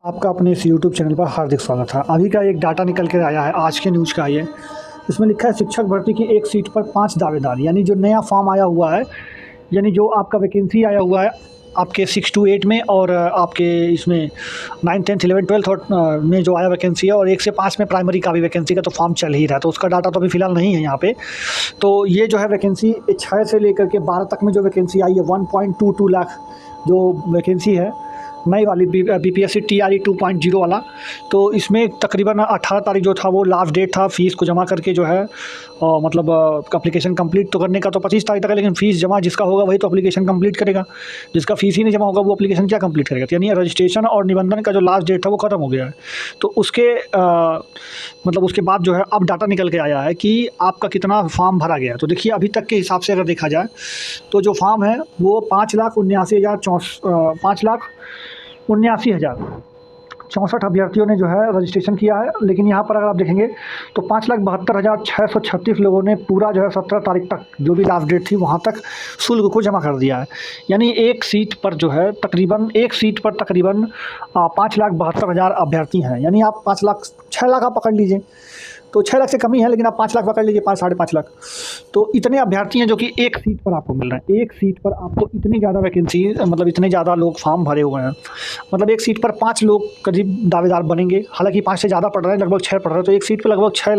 आपका अपने इस यूट्यूब चैनल पर हार्दिक स्वागत है। अभी का एक डाटा निकल कर आया है, आज के न्यूज़ का ये। इसमें लिखा है शिक्षक भर्ती की एक सीट पर 5 दावेदार। यानी जो नया फॉर्म आया हुआ है, यानी जो आपका वैकेंसी आया हुआ है आपके 6 to 8 में, और आपके इसमें 9, 10, 11, 12 और में जो आया वैकेंसी है, और 1 से 5 में प्राइमरी का भी वैकेंसी का तो फॉर्म चल ही रहा है, तो उसका डाटा तो अभी फ़िलहाल नहीं है यहाँ पे। तो ये जो है वैकेंसी 6 से लेकर के 12 तक में जो वैकेंसी आई है, 1.22 लाख जो वैकेंसी है नई वाली बीपीएससी टीआरई 2.0 वाला। तो इसमें तकरीबन 18 तारीख जो था वो लास्ट डेट था फ़ीस को जमा करके जो है मतलब एप्लीकेशन कंप्लीट तो करने का तो 25 तारीख तक है, लेकिन फ़ीस जमा जिसका होगा वही तो एप्लीकेशन कंप्लीट करेगा। जिसका फ़ीस ही नहीं जमा होगा वो एप्लीकेशन क्या कंप्लीट करेगा। तो यानी रजिस्ट्रेशन और निबंधन का जो लास्ट डेट था वो ख़त्म हो गया है। तो उसके मतलब उसके बाद जो है अब डाटा निकल के आया है कि आपका कितना फॉर्म भरा गया है। तो देखिए अभी तक के हिसाब से अगर देखा जाए तो जो फॉर्म है वो 5,79,64 अभ्यर्थियों ने जो है रजिस्ट्रेशन किया है। लेकिन यहाँ पर अगर आप देखेंगे तो 5,72,636 लोगों ने पूरा जो है 17 तारीख तक जो भी लास्ट डेट थी वहाँ तक शुल्क को जमा कर दिया है। यानी एक सीट पर जो है तकरीबन 5,72,000 अभ्यर्थी हैं। यानी आप 6 लाख आप पकड़ लीजिए, तो 6 लाख से कम ही है, लेकिन आप 5 लाख पकड़ लीजिए, 5 साढ़े 5 लाख। तो इतने अभ्यर्थी हैं जो कि एक सीट पर आपको मिल रहे हैं। एक सीट पर आपको इतनी ज़्यादा वैकेंसी, मतलब इतने ज़्यादा लोग फॉर्म भरे हुए हैं। मतलब एक सीट पर 5 लोग करीब दावेदार बनेंगे। हालांकि 5 से ज़्यादा पड़ रहे हैं, लगभग 6 पड़ रहे हैं। तो एक सीट पर लगभग 6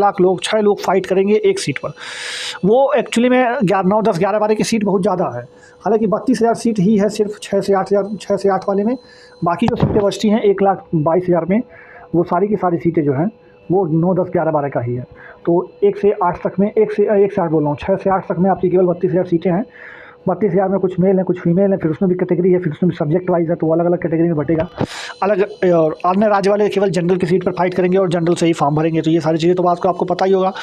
लोग फाइट करेंगे एक सीट पर। वो एक्चुअली में 9, 10, 11, 12 की सीट बहुत ज़्यादा है। हालांकि 32,000 सीट ही है सिर्फ 6 से 8 वाले में। बाकी जो सीटें बचती हैं 1,22,000 में, वो सारी की सारी सीटें जो हैं वो 9, 10, 11, 12 का ही है। तो 1 से 8 तक में 1 से 8 बोल रहा हूँ, 6 से 8 तक में आपकी केवल 32,000 सीटें हैं। 32,000 में कुछ मेल हैं, कुछ फीमेल हैं, फिर उसमें भी कैटेगरी है, फिर उसमें भी सब्जेक्ट वाइज है, तो अलग अलग कैटेगरी में बटेगा। अलग और अन्य राज्य वाले केवल जनरल की सीट पर फाइट करेंगे और जनरल से ही फॉर्म भरेंगे। तो ये सारी चीज़ें तो बात को आपको पता ही होगा।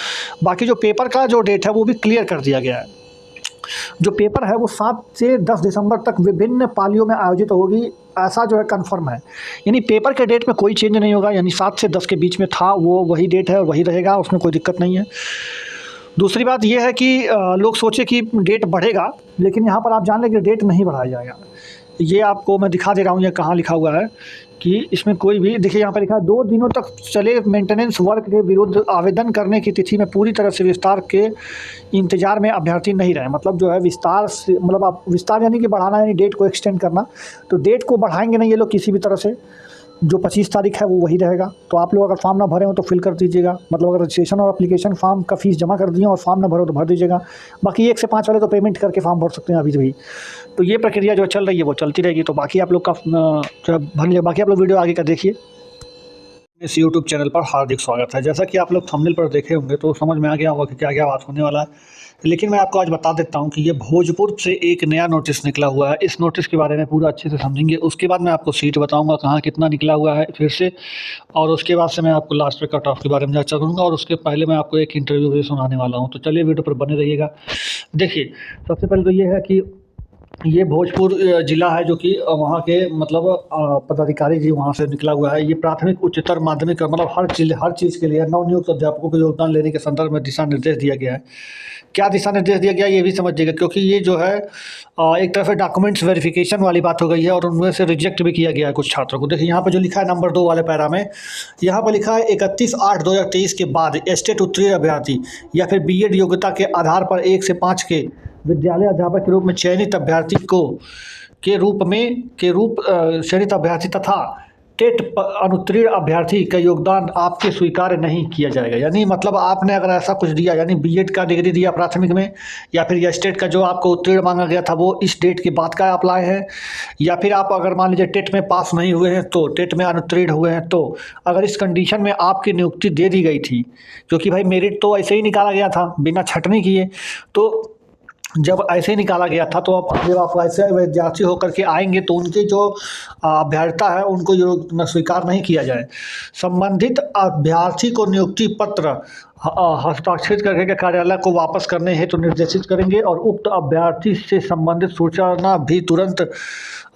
बाकी जो पेपर का जो डेट है वो भी क्लियर कर दिया गया है। जो पेपर है वो 7 से 10 दिसंबर तक विभिन्न पालियों में आयोजित होगी, ऐसा जो है कंफर्म है। यानी पेपर के डेट में कोई चेंज नहीं होगा। यानी 7 से 10 के बीच में था वो वही डेट है और वही रहेगा, उसमें कोई दिक्कत नहीं है। दूसरी बात यह है कि लोग सोचे कि डेट बढ़ेगा, लेकिन यहाँ पर आप जान लें कि डेट नहीं बढ़ाया जाएगा। ये आपको मैं दिखा दे रहा हूँ, ये कहाँ लिखा हुआ है कि इसमें कोई भी, देखिए यहाँ पर लिखा है 2 दिनों तक चले मेंटेनेंस वर्क के विरुद्ध आवेदन करने की तिथि में पूरी तरह से विस्तार के इंतजार में अभ्यर्थी नहीं रहे। मतलब जो है विस्तार से, मतलब आप विस्तार यानी कि बढ़ाना, यानी डेट को एक्सटेंड करना। तो डेट को बढ़ाएंगे नहीं ये लोग किसी भी तरह से। जो 25 तारीख है वो वही रहेगा। तो आप लोग अगर फॉर्म ना भरे हो तो फिल कर दीजिएगा। मतलब अगर रजिस्ट्रेशन और एप्लीकेशन फॉर्म का फीस जमा कर दिए और फॉर्म ना भरो तो भर दीजिएगा। बाकी 1 से 5 वाले तो पेमेंट करके फॉर्म भर सकते हैं अभी भी। तो ये प्रक्रिया जो चल रही है वो चलती रहेगी। तो बाकी आप लोग का जो है भर लिया, बाकी आप लोग वीडियो आगे का देखिए। इस यूट्यूब चैनल पर हार्दिक स्वागत है। जैसा कि आप लोग थंबनेल पर देखे होंगे तो समझ में आ गया होगा कि क्या क्या बात होने वाला है। लेकिन मैं आपको आज बता देता हूं कि ये भोजपुर से एक नया नोटिस निकला हुआ है। इस नोटिस के बारे में पूरा अच्छे से समझेंगे। उसके बाद मैं आपको सीट बताऊंगा कहाँ कितना निकला हुआ है फिर से, और उसके बाद से मैं आपको लास्ट में कट ऑफ के बारे में चर्चा करूँगा, और उसके पहले मैं आपको एक इंटरव्यू भी सुनाने वाला हूँ। तो चलिए वीडियो पर बने रहिएगा। देखिए सबसे पहले तो ये है कि ये भोजपुर ज़िला है, जो कि वहाँ के मतलब पदाधिकारी जी वहाँ से निकला हुआ है। ये प्राथमिक उच्चतर माध्यमिक मतलब हर चीज़ के लिए नवनियुक्त अध्यापकों को योगदान लेने के संदर्भ में दिशा निर्देश दिया गया है। क्या दिशा निर्देश दिया गया ये भी समझिएगा, क्योंकि ये जो है एक तरह से डॉक्यूमेंट्स वेरिफिकेशन वाली बात हो गई है, और उनमें से रिजेक्ट भी किया गया है कुछ छात्रों को। देखिए यहाँ पर जो लिखा है नंबर 2 वाले पैरा में, यहाँ पर लिखा है 31/8/2023 के बाद स्टेट उत्तीर्ण अभ्यर्थी या फिर बीएड योग्यता के आधार पर 1 से 5 के विद्यालय अध्यापक के रूप में चयनित अभ्यर्थी को चयनित अभ्यर्थी तथा टेट अनुत्तीर्ण अभ्यर्थी का योगदान आपके स्वीकार्य नहीं किया जाएगा। यानी मतलब आपने अगर ऐसा कुछ दिया, यानी बीएड का डिग्री दिया प्राथमिक में, या फिर या स्टेट का जो आपको उत्तीर्ण मांगा गया था वो इस डेट के बाद का आप लाए हैं, या फिर आप अगर मान लीजिए टेट में पास नहीं हुए हैं तो टेट में अनुत्तीर्ण हुए हैं, तो अगर इस कंडीशन में आपकी नियुक्ति दे दी गई थी, क्योंकि भाई मेरिट तो ऐसे ही निकाला गया था बिना छटनी किए, तो जब ऐसे ही निकाला गया था, तो अब जब आप ऐसे विद्यार्थी होकर के आएंगे तो उनके जो अभ्यर्था है उनको स्वीकार नहीं किया जाए। संबंधित अभ्यर्थी को नियुक्ति पत्र हस्ताक्षरित करके कार्यालय को वापस करने हेतु निर्देशित करेंगे, और उक्त अभ्यर्थी से संबंधित सूचना भी तुरंत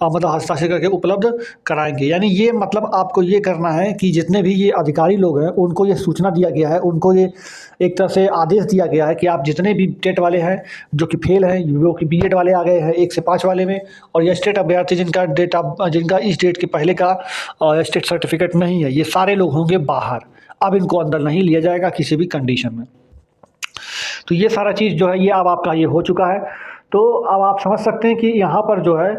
मतलब हस्ताक्षर करके उपलब्ध कराएंगे। यानी ये मतलब आपको ये करना है कि जितने भी ये अधिकारी लोग हैं उनको ये सूचना दिया गया है, उनको ये एक तरह से आदेश दिया गया है कि आप जितने भी टेट वाले हैं जो कि फेल हैं वो कि बीएड वाले आ गए हैं 1 से 5 वाले में, और ये स्टेट अभ्यर्थी जिनका इस डेट के पहले का स्टेट सर्टिफिकेट नहीं है, ये सारे लोग होंगे बाहर। अब इनको अंदर नहीं लिया जाएगा किसी भी कंडीशन में। तो ये सारा चीज़ जो है ये अब आपका ये हो चुका है। तो अब आप समझ सकते हैं कि यहाँ पर जो है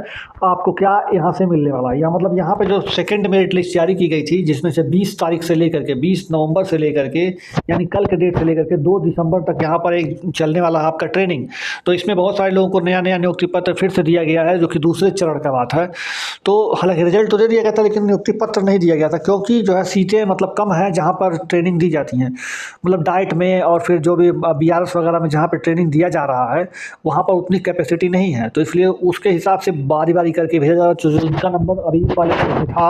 आपको क्या यहाँ से मिलने वाला है। यहाँ मतलब यहाँ पे जो सेकंड मेरिट लिस्ट जारी की गई थी, जिसमें से 20 तारीख से लेकर के 20 नवंबर से लेकर के यानी कल के डेट से लेकर के 2 दिसंबर तक यहाँ पर एक चलने वाला है आपका ट्रेनिंग। तो इसमें बहुत सारे लोगों को नया नियुक्ति पत्र फिर से दिया गया है, जो कि दूसरे चरण का बात है। तो हालांकि रिजल्ट तो दे दिया गया था, लेकिन नियुक्ति पत्र नहीं दिया गया था, क्योंकि जो है सीटें मतलब कम है जहाँ पर ट्रेनिंग दी जाती हैं, मतलब डाइट में और फिर जो भी BRS वगैरह में जहाँ पर ट्रेनिंग दिया जा रहा है वहाँ पर उतनी कैपेसिटी नहीं है। तो इसलिए उसके हिसाब से बारी बारी करके भेजा जा रहा है। जिनका नंबर अभी वाले में था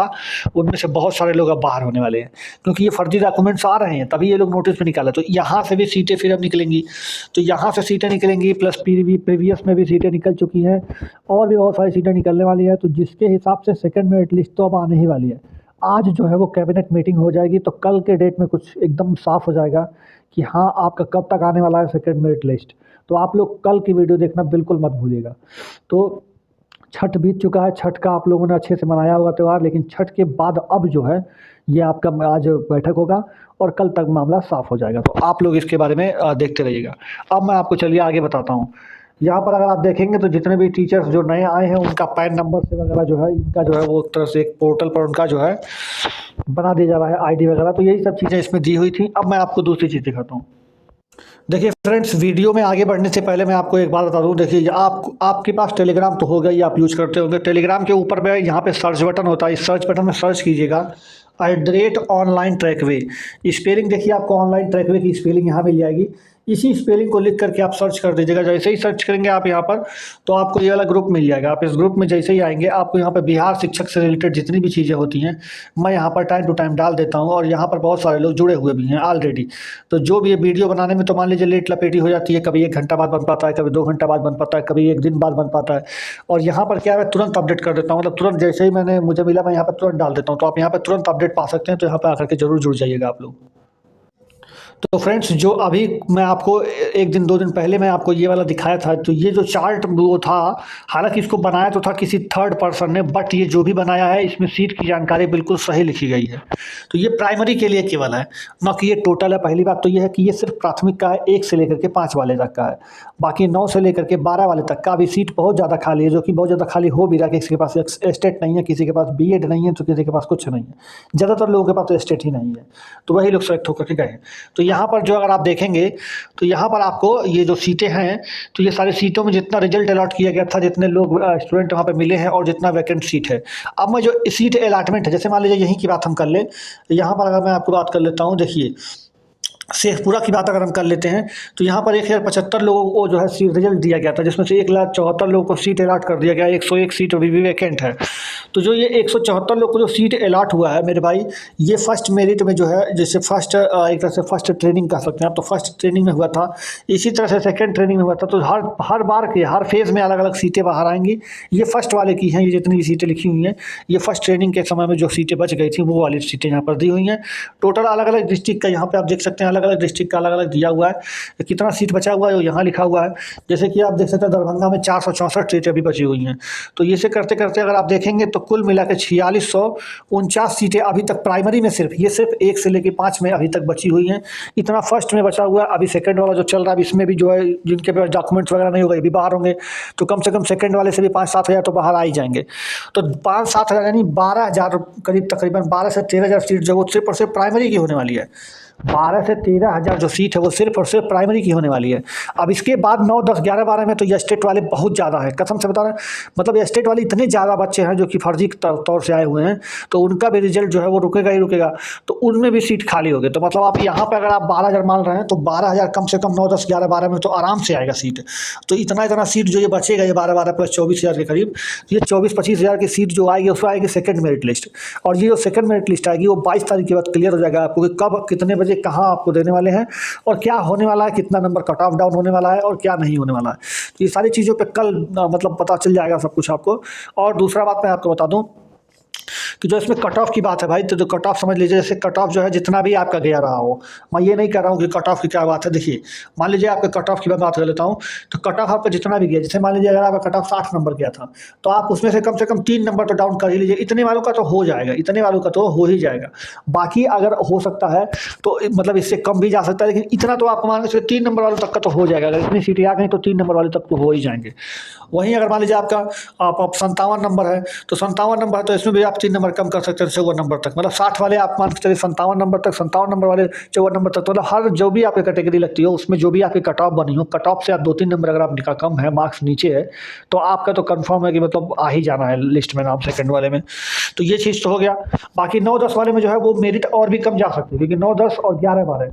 उनमें से बहुत सारे लोग अब बाहर होने वाले हैं, क्योंकि ये फर्जी डॉक्यूमेंट्स आ रहे हैं, तभी ये लोग नोटिस में निकाला। तो यहाँ से भी सीटें फिर अब निकलेंगी, तो यहाँ से सीटें निकलेंगी, प्लस प्रीवियस में भी सीटें निकल चुकी हैं और भी बहुत सारी सीटें निकलने वाली है। तो जिसके हिसाब से सेकंड मेरिट लिस्ट तो अब आने ही वाली है। आज जो है वो कैबिनेट मीटिंग हो जाएगी, तो कल के डेट में कुछ एकदम साफ हो जाएगा कि हाँ आपका कब तक आने वाला है सेकंड मेरिट लिस्ट। तो आप लोग कल की वीडियो देखना बिल्कुल मत भूलिएगा। तो छठ बीत चुका है, छठ का आप लोगों ने अच्छे से मनाया होगा त्यौहार, लेकिन छठ के बाद अब जो है ये आपका आज बैठक होगा और कल तक मामला साफ हो जाएगा। तो आप लोग इसके बारे में देखते रहिएगा। अब मैं आपको चलिए आगे बताता हूँ। यहाँ पर अगर आप देखेंगे तो जितने भी टीचर्स जो नए आए हैं उनका पैन नंबर से वगैरह जो है इनका जो है वो एक तरह से एक पोर्टल पर उनका जो है बना दिया जा रहा है ID वगैरह। तो यही सब चीज़ें इसमें दी हुई थी। अब मैं आपको दूसरी चीज़ दिखाता हूँ। देखिए फ्रेंड्स, वीडियो में आगे बढ़ने से पहले मैं आपको एक बात बता दूं। देखिए आपके पास टेलीग्राम तो होगा ही, आप यूज करते होंगे। टेलीग्राम के ऊपर में यहाँ पे सर्च बटन होता है, इस सर्च बटन में सर्च कीजिएगा @ऑनलाइन ट्रैकवे। स्पेलिंग देखिए आपको ऑनलाइन ट्रैकवे की स्पेलिंग यहाँ मिल जाएगी। इसी स्पेलिंग को लिख करके आप सर्च कर दीजिएगा। जैसे ही सर्च करेंगे आप यहाँ पर तो आपको ये वाला ग्रुप मिल जाएगा। आप इस ग्रुप में जैसे ही आएंगे आपको यहाँ पर बिहार शिक्षक से रिलेटेड जितनी भी चीज़ें होती हैं मैं यहाँ पर टाइम टू टाइम डाल देता हूँ, और यहाँ पर बहुत सारे लोग जुड़े हुए भी हैं ऑलरेडी। तो जो भी ये वीडियो बनाने में तो मान लीजिए लेट लपेटी हो जाती है, कभी 1 घंटा बाद बन पाता है, कभी 2 घंटा बाद बन पाता है, कभी 1 दिन बाद बन पाता है। और यहाँ पर क्या है, तुरंत अपडेट कर देता हूँ, मतलब तुरंत जैसे ही मुझे मिला मैं यहाँ पर तुरंत डाल देता हूँ। तो आप यहाँ पर तुरंत अपडेट पा सकते हैं। तो यहाँ पर आकर के जरूर जुड़ जाइएगा आप लोग। तो फ्रेंड्स, जो अभी मैं आपको 1 दिन 2 दिन पहले मैं आपको ये वाला दिखाया था, तो ये जो चार्ट वो था, हालांकि इसको बनाया तो था किसी थर्ड पर्सन ने, बट ये जो भी बनाया है इसमें सीट की जानकारी बिल्कुल सही लिखी गई है। तो ये प्राइमरी के लिए केवल है, ना कि ये टोटल है। पहली बात तो ये है कि ये सिर्फ प्राथमिक का है, 1 से लेकर के 5 वाले तक का है। बाकी 9 से लेकर के 12 वाले तक का अभी सीट बहुत ज़्यादा खाली है, जो कि बहुत ज़्यादा खाली हो भी रहा है। किसी के पास स्टेट नहीं है, किसी के पास BEd नहीं है, तो किसी के पास कुछ नहीं है। ज़्यादातर लोगों के पास तो स्टेट ही नहीं है, तो वही लोग सेलेक्ट होकर के गए हैं। तो यहाँ पर जो अगर आप देखेंगे तो यहाँ पर आपको ये जो सीटें हैं, तो ये सारी सीटों में जितना रिजल्ट अलॉट किया गया था, जितने लोग स्टूडेंट वहाँ पे मिले हैं और जितना वैकेंट सीट है। अब मैं जो सीट अलॉटमेंट है, जैसे मान लीजिए यहीं की बात हम कर लें, यहाँ पर अगर मैं आपको बात कर लेता हूँ, देखिए शेखपुरा की बात अगर हम कर लेते हैं तो यहाँ पर 1075 लोगों को जो है रिजल्ट दिया गया था, जिसमें से 1,74,000 लोगों को सीट अलॉट कर दिया गया। 101 सीट अभी भी वैकेंट है। तो जो ये 174 लोग को जो सीट अलॉट हुआ है मेरे भाई, ये फर्स्ट मेरिट में जो है, जैसे फर्स्ट एक तरह से फर्स्ट ट्रेनिंग कह सकते हैं आप, तो फर्स्ट ट्रेनिंग में हुआ था। इसी तरह से सेकेंड ट्रेनिंग में हुआ था। तो हर बार के हर फेज़ में अलग अलग सीटें बाहर आएंगी। ये फर्स्ट वाले की हैं, ये जितनी भी सीटें लिखी हुई हैं, ये फर्स्ट ट्रेनिंग के समय में जो सीटें बच गई थी वो वाली सीटें यहाँ पर दी हुई हैं। टोटल अलग अलग डिस्ट्रिक्ट का यहाँ पर आप देख सकते हैं, अलग अलग डिस्ट्रिक्ट का अलग अलग दिया हुआ है। कितना सीट बचा हुआ है वो यहाँ लिखा हुआ है। जैसे कि आप देख सकते हैं दरभंगा में 464 सीटें अभी बची हुई हैं। तो ये से करते करते अगर आप देखेंगे तो कुल मिला के 4649 सीटें अभी तक प्राइमरी में सिर्फ 1 से लेकर 5 में अभी तक बची हुई हैं। इतना फर्स्ट में बचा हुआ है। अभी सेकंड वाला जो चल रहा है इसमें भी जो है जिनके पास डॉक्यूमेंट्स वगैरह नहीं होगा ये भी बाहर होंगे। तो कम से कम सेकंड वाले से भी 5-7 हज़ार तो बाहर आ ही जाएंगे। तो 5-7 हज़ार यानी 12,000 करीब, तकरीबन 12 से 13,000 सीट जो वो सिर्फ और सिर्फ प्राइमरी की होने वाली है। 12 से 13,000 जो सीट है वो सिर्फ और सिर्फ प्राइमरी की होने वाली है। अब इसके बाद 9, 10, 11, 12 में तो ये स्टेट वाले बहुत ज़्यादा है, कसम से बता रहे हैं। मतलब ये स्टेट वाले इतने ज़्यादा बच्चे हैं जो कि फर्जी तौर से आए हुए हैं, तो उनका भी रिजल्ट जो है वो रुकेगा ही रुकेगा। तो उनमें भी सीट खाली होगी। तो मतलब आप यहाँ पर अगर आप 12,000 मान रहे हैं तो 12,000 कम से कम 9, 10, 11, 12 में तो आराम से आएगा सीट। तो इतना सीट जो ये बचेगा, ये 12 प्लस 24,000 के करीब, ये 24-25 हज़ार की सीट जो आएगी उसमें आएगी सेकंड मेरिट लिस्ट। और ये जो सेकंड मेरिट लिस्ट आएगी वो 22 तारीख के बाद क्लियर हो जाएगा आपको कि कब कितने बजे कहाँ आपको देने वाले हैं और क्या होने वाला है, कितना नंबर कट ऑफ डाउन होने वाला है और क्या नहीं होने वाला है। तो ये सारी चीज़ों पे कल मतलब पता चल जाएगा सब कुछ आपको। और दूसरा बात मैं आपको बता दूं कि जो इसमें कट ऑफ की बात है भाई, तो जो कट ऑफ समझ लीजिए, जैसे कट ऑफ जो है जितना भी आपका गया रहा हो, मैं ये नहीं कह रहा हूँ कि कट ऑफ की क्या बात है। देखिए, मान लीजिए आपके कट ऑफ की मैं बात कर लेता हूँ, तो कट ऑफ आपका जितना भी गया, जैसे मान लीजिए अगर आपका कट ऑफ 60 नंबर गया था, तो आप उसमें से कम 3 नंबर तो डाउन कर ही लीजिए। इतने वालों का तो हो जाएगा, इतने वालों का तो हो ही जाएगा। बाकी अगर हो सकता है तो मतलब इससे कम भी जा सकता है, लेकिन इतना तो आप मान के चलिए 3 नंबर वालों तक का तो हो जाएगा। अगर इतनी सीटें आ गई तो 3 नंबर वाले तक तो हो ही जाएंगे। वहीं अगर मान लीजिए आपका आप 57 नंबर है, तो 57 नंबर है, तो इसमें भी आप 3 नंबर कम कर सकते हैं 54 नंबर तक। मतलब 60 वाले आप मान के चलिए 57 नंबर तक, 57 नंबर वाले 54 नंबर तक, तो मतलब हर जो भी आपकी कैटेगरी लगती हो उसमें जो भी आपकी कट ऑफ बनी हो, कट ऑफ से आप 2-3 नंबर अगर आप निकाल कम है, मार्क्स नीचे है, तो आपका तो कंफर्म है कि मतलब आ ही जाना है लिस्ट में नाम सेकंड वाले में। तो ये चीज़ तो हो गया। बाकी 9-10 वाले में जो है वो मेरिट और भी कम जा सकती है, क्योंकि 9-10 और 11-12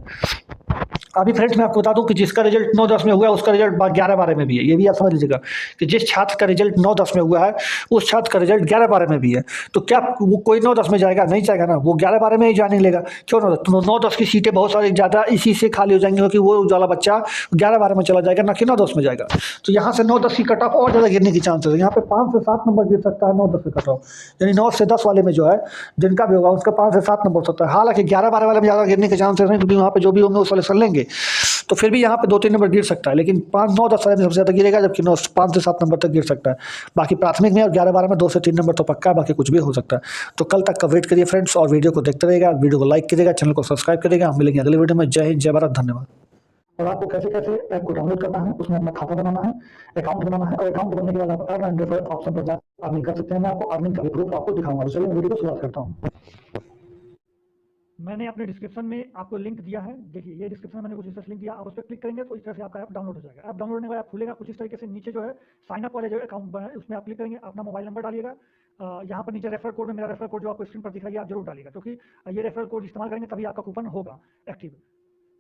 अभी फ्रेंड्स मैं आपको बता दूं कि जिसका रिजल्ट 9-10 में हुआ है उसका रिजल्ट 11-12 में भी है। ये भी आप समझ लीजिएगा कि जिस छात्र का रिजल्ट 9-10 में हुआ है उस छात्र का रिजल्ट 11-12 में भी है। तो क्या वो कोई 9-10 में जाएगा? नहीं जाएगा ना, वो 11-12 में ही ज्वाइनिंग लेगा। क्यों? 9-10 की सीटें बहुत सारी ज़्यादा इसी से खाली हो जाएंगी, क्योंकि वो वाला बच्चा 11-12 में चला जाएगा, ना कि 9-10 में जाएगा। तो यहाँ से 9-10 की कट ऑफ और ज़्यादा गिरने की चांसेस है। यहाँ पे 5 से 7 नंबर गिर सकता है 9-10 की कट ऑफ, यानी 9 से 10 वाले में जो है जिनका भी होगा उसका 5 से 7 नंबर हो सकता है। हालांकि 11-12 वाले में ज़्यादा गिरने के चांसेस हैं, क्योंकि वहाँ पे जो भी होंगे वो सिलेक्शन लेंगे, तो फिर भी यहाँ पे 2-3 नंबर गिर सकता है। लेकिन 5-9-10 वाले में सबसे ज़्यादा गिरेगा, जबकि 5 से 7 नंबर तक गिर सकता है। बाकी प्राथमिक में और 11-12 में 2 से 3 नंबर तो पक्का है, बाकी कुछ भी हो सकता है। तो कल तक का वेट करिए फ्रेंड्स, और वीडियो को देखते रहिएगा, वीडियो को लाइक करिएगा, चैनल को सब्सक्राइब करिएगा। हम मिलेंगे अगले वीडियो में। जय हिंद, जय भारत, धन्यवाद। और आपको कैसे कैसे ऐप को डाउनलोड करना है, उसमें अपना खाता बनाना है, अकाउंट बनाना है, और अकाउंट बनने के बाद आप अर्न एंड रेफर ऑप्शन पर जाकर अर्निंग कर सकते हैं। मैं आपको अर्निंग का प्रूफ आपको दिखाऊंगा। चलिए मैं वीडियो को शुरुआत करता हूँ। मैंने अपने डिस्क्रिप्शन में आपको लिंक दिया है। देखिए, ये डिस्क्रिप्शन में मैंने कुछ इस लिंक दिया, आप उस पर क्लिक करेंगे तो इस तरह से आपका ऐप डाउनलोड हो जाएगा। ऐप डाउनलोड होने के बाद खुलेगा कुछ इस तरीके से। नीचे जो है साइन अप वाले जो अकाउंट बना है उसमें आप क्लिक करेंगे, अपना मोबाइल नंबर डालिएगा। यहाँ पर नीचे रेफर कोड में मेरा रेफर कोड जो आपको स्क्रीन पर दिख रहा है आप जरूर डालिएगा, क्योंकि ये रेफर कोड इस्तेमाल करेंगे तभी आपका कूपन होगा एक्टिव।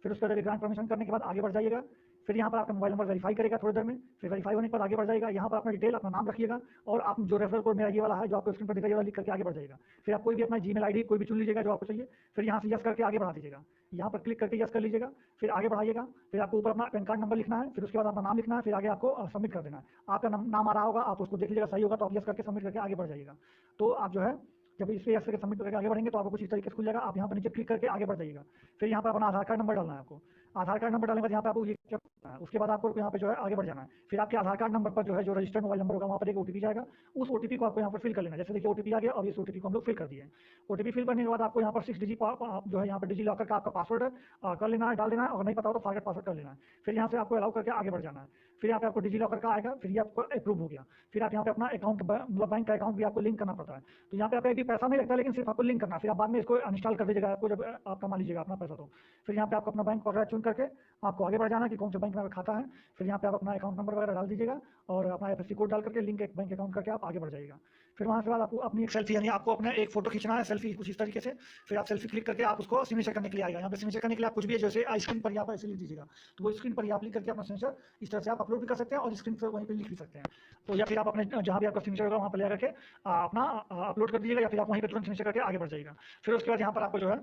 फिर उसके बाद ग्रांट परमिशन करने के बाद आगे बढ़ जाइएगा। फिर यहाँ पर आपका मोबाइल नंबर वेरीफाई करेगा थोड़ी देर में। फिर वेरीफाई होने के बाद आगे बढ़ जाएगा। यहाँ पर अपना डिटेल, अपना नाम रखिएगा, और आप जो रेफर कोड मेरा ये वाला है जो आपको स्क्रीन पर दिखाई वाला लिख करके आगे बढ़ जाएगा। फिर आप कोई भी अपना जीमेल आईडी कोई भी चुन लीजिएगा जो आपको चाहिए। फिर यहाँ से यस करके आगे बढ़ा दीजिएगा। यहाँ पर क्लिक करके यस कर लीजिएगा, फिर आगे बढ़ाइएगा। फिर आपको ऊपर अपना पैन कार्ड नंबर लिखना है, फिर उसके बाद अपना नाम लिखना है, फिर आगे आपको सबमिट कर देना है। आपका नाम आ रहा होगा, आप उसको देख लीजिएगा, सही होगा तो आप यस करके सबमिट करके आगे बढ़ जाइएगा। तो आप जो है जब इस पर यस करके सबमिट करके आगे बढ़ेंगे तो आपको कुछ इस तरीके से खुल जाएगा। आप यहाँ पर नीचे क्लिक करके आगे बढ़ जाइएगा। फिर यहाँ पर अपना आधार कार्ड नंबर डालना है आपको। आधार कार्ड नंबर डालने के बाद यहाँ पे आपको ये क्या करना है, उसके बाद आपको यहाँ पे जो है आगे बढ़ जाना है। फिर आपके आधार कार्ड नंबर पर जो है जो रजिस्टर्ड मोबाइल नंबर होगा वहाँ पर एक ओटीपी जाएगा। उस ओटीपी को आपको यहाँ पर फिल कर लेना है। जैसे देखिए ओटीपी आ गया और इस ओटीपी को हम लोग फिल कर दिए। ओटीपी फिल करने के बाद आपको यहाँ पर 6 डिजिट जो है यहाँ पर डिजी लॉकर का आपका पासवर्ड कर लेना है, डाल देना है, और नहीं पता हो तो फॉरगेट पासवर्ड कर लेना है। फिर यहाँ से आपको अलाउ करके आगे बढ़ जाना है। फिर यहाँ पे आपको डिजी लॉकर का आएगा, फिर ये आपको अप्रूव हो गया। फिर आप यहाँ पे अपना अकाउंट मतलब बैंक का अकाउंट भी आपको लिंक करना पड़ता है। तो यहाँ पे आपका एक पैसा नहीं लगता, लेकिन सिर्फ आपको लिंक करना। फिर आप बाद में इसको अनइंस्टॉल कर दीजिएगा आपको जब आप कमा लीजिएगा अपना पैसा। तो फिर यहाँ पे आपको अपना बैंक वगैरह चुन करके आपको आगे बढ़ जाना कि कौन से बैंक में आपका खाता है। फिर यहाँ पे आप अपना अकाउंट नंबर वगैरह डाल दीजिएगा और अपना एफएससी कोड डाल करके लिंक एक बैंक अकाउंट करके आप आगे बढ़ जाइएगा। फिर वहाँ से बाद आपको अपनी एक सेल्फी, यानी आपको अपना एक फोटो खींचना है सेल्फी कुछ इस तरीके से। फिर आप सेल्फी क्लिक करके आप उसको सिग्नेचर करने के लिए आएगा। यहाँ पे सिग्नेचर करने के लिए आप कुछ भी है जैसे स्क्रीन पर यहाँ पर ऐसे लिख दीजिएगा, तो वो स्क्रीन पर ही आप लिख करके अपना सिग्नेचर इस तरह से आप अपलोड भी कर सकते हैं और स्क्रीन पर वहीं पर लिख भी सकते हैं। तो या फिर आप अपने जहाँ भी आपका सिग्नेचर होगा वहाँ पर ले करके अपना अपलोड कर दीजिएगा, या फिर आप वहीं पर तुरंत सिग्नेचर करके आगे बढ़ जाइएगा। फिर उसके बाद यहाँ पर आपको जो है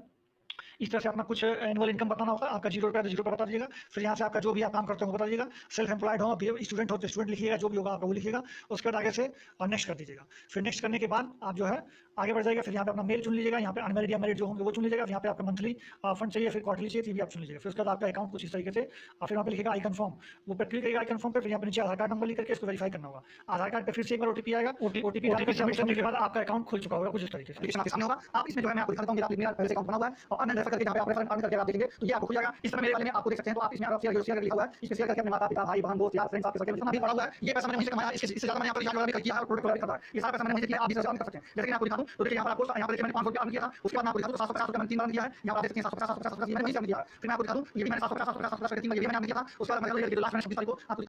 इस तरह से अपना कुछ एनुअल इनकम बताना होगा। आपका 0 रुपया तो 0 रुपया बता दीजिएगा। फिर यहाँ से आपका जो भी आप काम करते हो वो बता दीजिएगा। सेल्फ एम्प्लॉयड हो, स्टूडेंट हो तो स्टूडेंट लिखिएगा, जो भी होगा आपका वो लिखिएगा। उसके बाद आगे से नेक्स्ट कर दीजिएगा। फिर नेक्स्ट करने के बाद आप जो है आगे बढ़ जाएगा। फिर यहाँ पे अपना मेल चुन लीजिएगा, यहाँ पे अनमेरिड या मैरिड जो होंगे वो चुन लीजिएगा। यहाँ पे आपका मंथली फंड चाहिए, फिर क्वार्टरली चाहिए, भी आप चुन लीजिएगा। फिर उसके बाद आपका अकाउंट कुछ इस तरीके से फिर यहाँ पे लिखेगा आई कन्फर्म, वो पर क्लिक करेगा आई कन्फर्म पे। फिर यहाँ पे नीचे आधार कार्ड नंबर लिख करके इसको वेरीफाई करना होगा। आधार कार्ड पे फिर से एक बार ओटीपी आएगा। ओटीपी सबमिट करने के बाद आपका अकाउंट खुल चुका होगा कुछ इस तरीके से। सामने होगा आप इसमें जो है मैं आपको दिखाता हूँ मेरा पहले से अकाउंट बना हुआ है और अन्य रेफर करके जहाँ पे आप रेफर करके आप देखेंगे तो ये आपको खुल जाएगा। इस तरह मेरे वाले में आपको देख सकते हैं। तो आप इसमें शेयर लिखा हुआ है, इस शेयर करके अपने माता पिता भाई बहन दोस्त यार फ्रेंड्स आपके सबके जितना भी पड़ा हुआ है ये पैसा मैंने वहीं से कमाया। इससे ज्यादा मैंने यहाँ पर रिचार्ज वगैरह भी किया है और प्रोडक्ट वगैरह भी खरीदा है। ये सारा पैसा मैंने वहीं से किया, आप भी कर सकते हैं। जैसे कि आपको दिखा दूं तो देखिए यहाँ पर आपको यहाँ पर देखिए मैंने 500 रुपया अर्न किया था। उसके बाद मैं आपको दिखा दूं 750 रुपया मैंने 3 बार दिया है। यहाँ पर आप देख सकते हैं 750 मैंने वहीं से अर्न किया है। फिर मैं आपको दिखा दूं ये भी मैंने 750 3 बार ये भी मैंने अर्न किया था। उसके बाद मैं लास्ट में 26 तारीख को आपको